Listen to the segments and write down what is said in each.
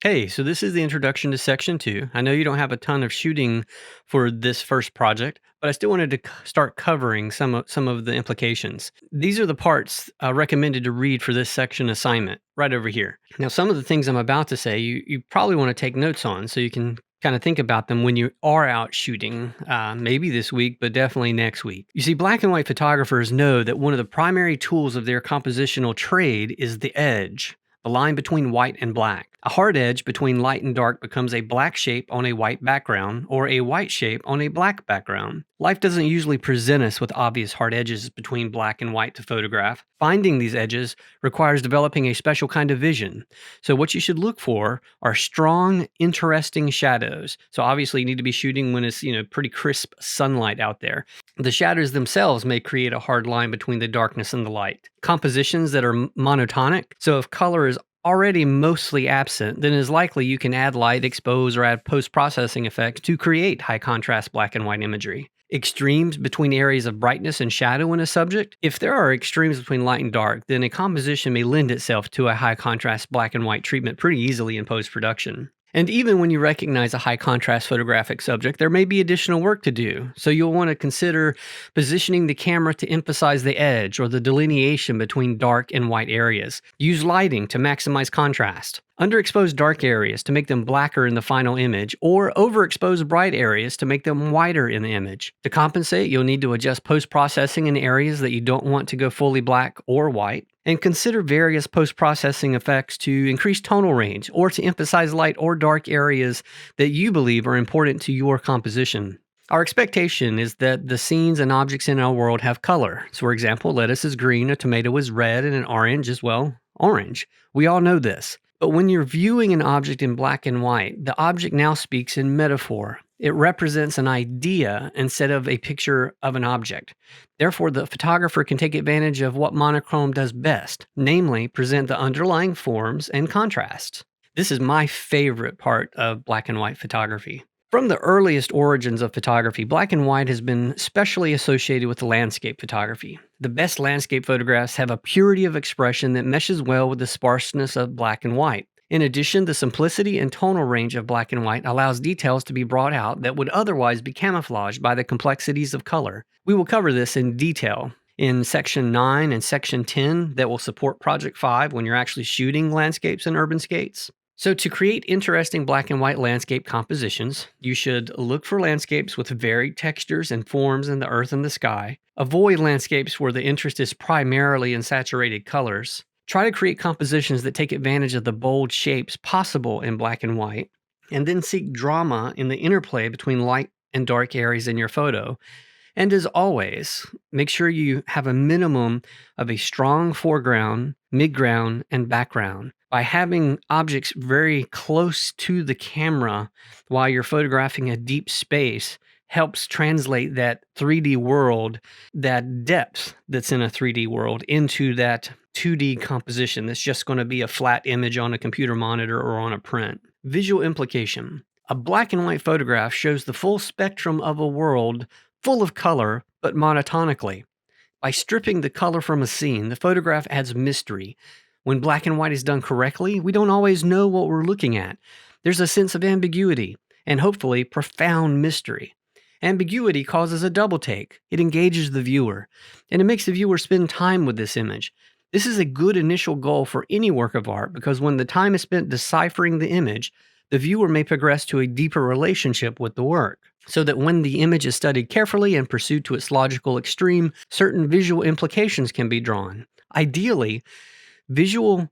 Hey, so this is the introduction to section 2. I know you don't have a ton of shooting for this first project, but I still wanted to start covering some of the implications. These are the parts recommended to read for this section assignment right over here. Now, some of the things I'm about to say, you probably want to take notes on so you can kind of think about them when you are out shooting, maybe this week, but definitely next week. You see, black and white photographers know that one of the primary tools of their compositional trade is the edge, the line between white and black. A hard edge between light and dark becomes a black shape on a white background or a white shape on a black background. Life doesn't usually present us with obvious hard edges between black and white to photograph. Finding these edges requires developing a special kind of vision. So what you should look for are strong, interesting shadows. So obviously you need to be shooting when it's, pretty crisp sunlight out there. The shadows themselves may create a hard line between the darkness and the light. Compositions that are monotonic. So if color is already mostly absent, then it is likely you can add light, expose, or add post-processing effects to create high contrast black and white imagery. Extremes between areas of brightness and shadow in a subject. If there are extremes between light and dark, then a composition may lend itself to a high contrast black and white treatment pretty easily in post-production. And even when you recognize a high contrast photographic subject, there may be additional work to do. So you'll want to consider positioning the camera to emphasize the edge or the delineation between dark and white areas. Use lighting to maximize contrast. Underexpose dark areas to make them blacker in the final image, or overexpose bright areas to make them whiter in the image. To compensate, you'll need to adjust post-processing in areas that you don't want to go fully black or white, and consider various post-processing effects to increase tonal range or to emphasize light or dark areas that you believe are important to your composition. Our expectation is that the scenes and objects in our world have color. So, for example, lettuce is green, a tomato is red, and an orange is, orange. We all know this. But when you're viewing an object in black and white, the object now speaks in metaphor. It represents an idea instead of a picture of an object. Therefore, the photographer can take advantage of what monochrome does best, namely present the underlying forms and contrasts. This is my favorite part of black and white photography. From the earliest origins of photography, black and white has been specially associated with landscape photography. The best landscape photographs have a purity of expression that meshes well with the sparseness of black and white. In addition, the simplicity and tonal range of black and white allows details to be brought out that would otherwise be camouflaged by the complexities of color. We will cover this in detail in Section 9 and Section 10 that will support Project 5 when you're actually shooting landscapes and urban skates. So to create interesting black and white landscape compositions, you should look for landscapes with varied textures and forms in the earth and the sky. Avoid landscapes where the interest is primarily in saturated colors. Try to create compositions that take advantage of the bold shapes possible in black and white, and then seek drama in the interplay between light and dark areas in your photo. And as always, make sure you have a minimum of a strong foreground, midground, and background. By having objects very close to the camera while you're photographing a deep space helps translate that 3D world, that depth that's in a 3D world, into that 2D composition that's just going to be a flat image on a computer monitor or on a print. Visual implication. A black and white photograph shows the full spectrum of a world full of color, but monotonically. By stripping the color from a scene, the photograph adds mystery. When black and white is done correctly, we don't always know what we're looking at. There's a sense of ambiguity and hopefully profound mystery. Ambiguity causes a double take. It engages the viewer, and it makes the viewer spend time with this image. This is a good initial goal for any work of art because when the time is spent deciphering the image, the viewer may progress to a deeper relationship with the work, so that when the image is studied carefully and pursued to its logical extreme, certain visual implications can be drawn. Ideally, visual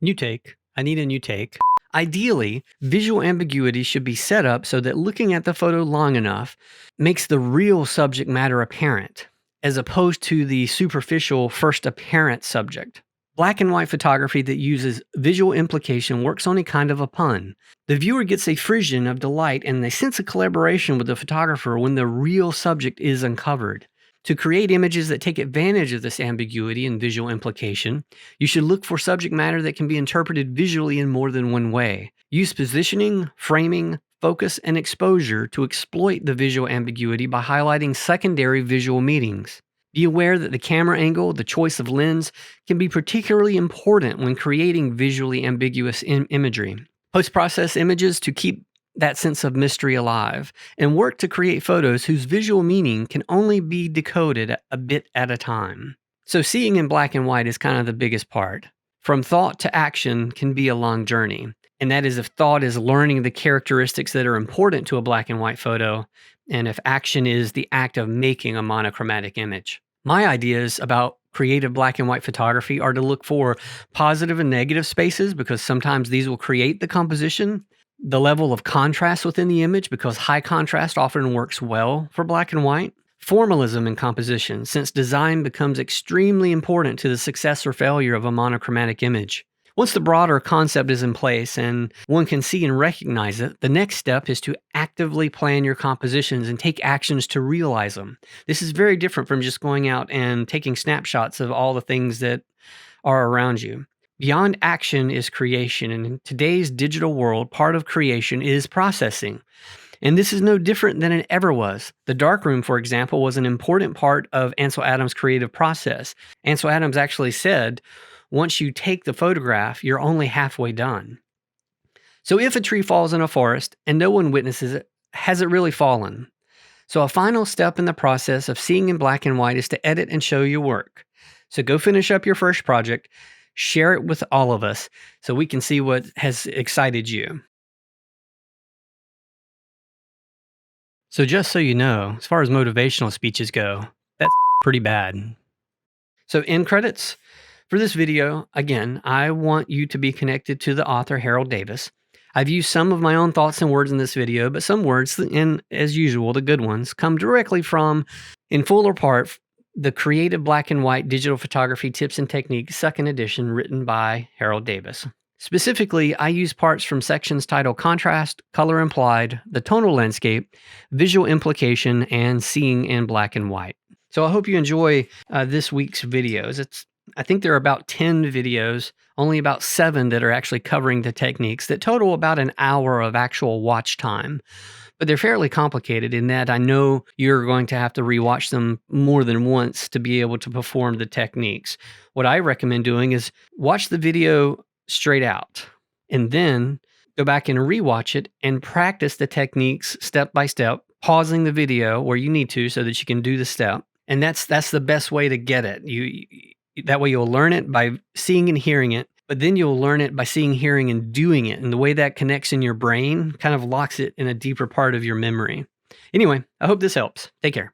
new take. I need a new take. Ideally, visual ambiguity should be set up so that looking at the photo long enough makes the real subject matter apparent, as opposed to the superficial first apparent subject. Black and white photography that uses visual implication works on a kind of a pun. The viewer gets a frisson of delight and a sense of collaboration with the photographer when the real subject is uncovered. To create images that take advantage of this ambiguity and visual implication, you should look for subject matter that can be interpreted visually in more than one way. Use positioning, framing, focus, and exposure to exploit the visual ambiguity by highlighting secondary visual meanings. Be aware that the camera angle, the choice of lens, can be particularly important when creating visually ambiguous imagery. Post-process images to keep that sense of mystery alive, and work to create photos whose visual meaning can only be decoded a bit at a time. So seeing in black and white is kind of the biggest part. From thought to action can be a long journey, and that is if thought is learning the characteristics that are important to a black and white photo, and if action is the act of making a monochromatic image. My ideas about creative black and white photography are to look for positive and negative spaces, because sometimes these will create the composition. The level of contrast within the image, because high contrast often works well for black and white. Formalism in composition, since design becomes extremely important to the success or failure of a monochromatic image. Once the broader concept is in place and one can see and recognize it, the next step is to actively plan your compositions and take actions to realize them. This is very different from just going out and taking snapshots of all the things that are around you. Beyond action is creation, and in today's digital world, part of creation is processing. And this is no different than it ever was. The darkroom, for example, was an important part of Ansel Adams' creative process. Ansel Adams actually said, once you take the photograph, you're only halfway done. So if a tree falls in a forest and no one witnesses it, has it really fallen? So a final step in the process of seeing in black and white is to edit and show your work. So go finish up your first project, share it with all of us so we can see what has excited you. So just so you know, as far as motivational speeches go, that's pretty bad. So end credits. For this video, again, I want you to be connected to the author Harold Davis. I've used some of my own thoughts and words in this video, but some words, and as usual, the good ones, come directly from, in full or part, the Creative Black and White Digital Photography Tips and Techniques, second edition, written by Harold Davis. Specifically, I use parts from sections titled Contrast, Color Implied, The Tonal Landscape, Visual Implication, and Seeing in Black and White. So I hope you enjoy this week's videos. I think there are about 10 videos, only about 7 that are actually covering the techniques that total about an hour of actual watch time. But they're fairly complicated in that I know you're going to have to rewatch them more than once to be able to perform the techniques. What I recommend doing is watch the video straight out and then go back and rewatch it and practice the techniques step by step, pausing the video where you need to so that you can do the step. And that's the best way to get it. That way you'll learn it by seeing and hearing it, but then you'll learn it by seeing, hearing, and doing it. And the way that connects in your brain kind of locks it in a deeper part of your memory. Anyway, I hope this helps. Take care.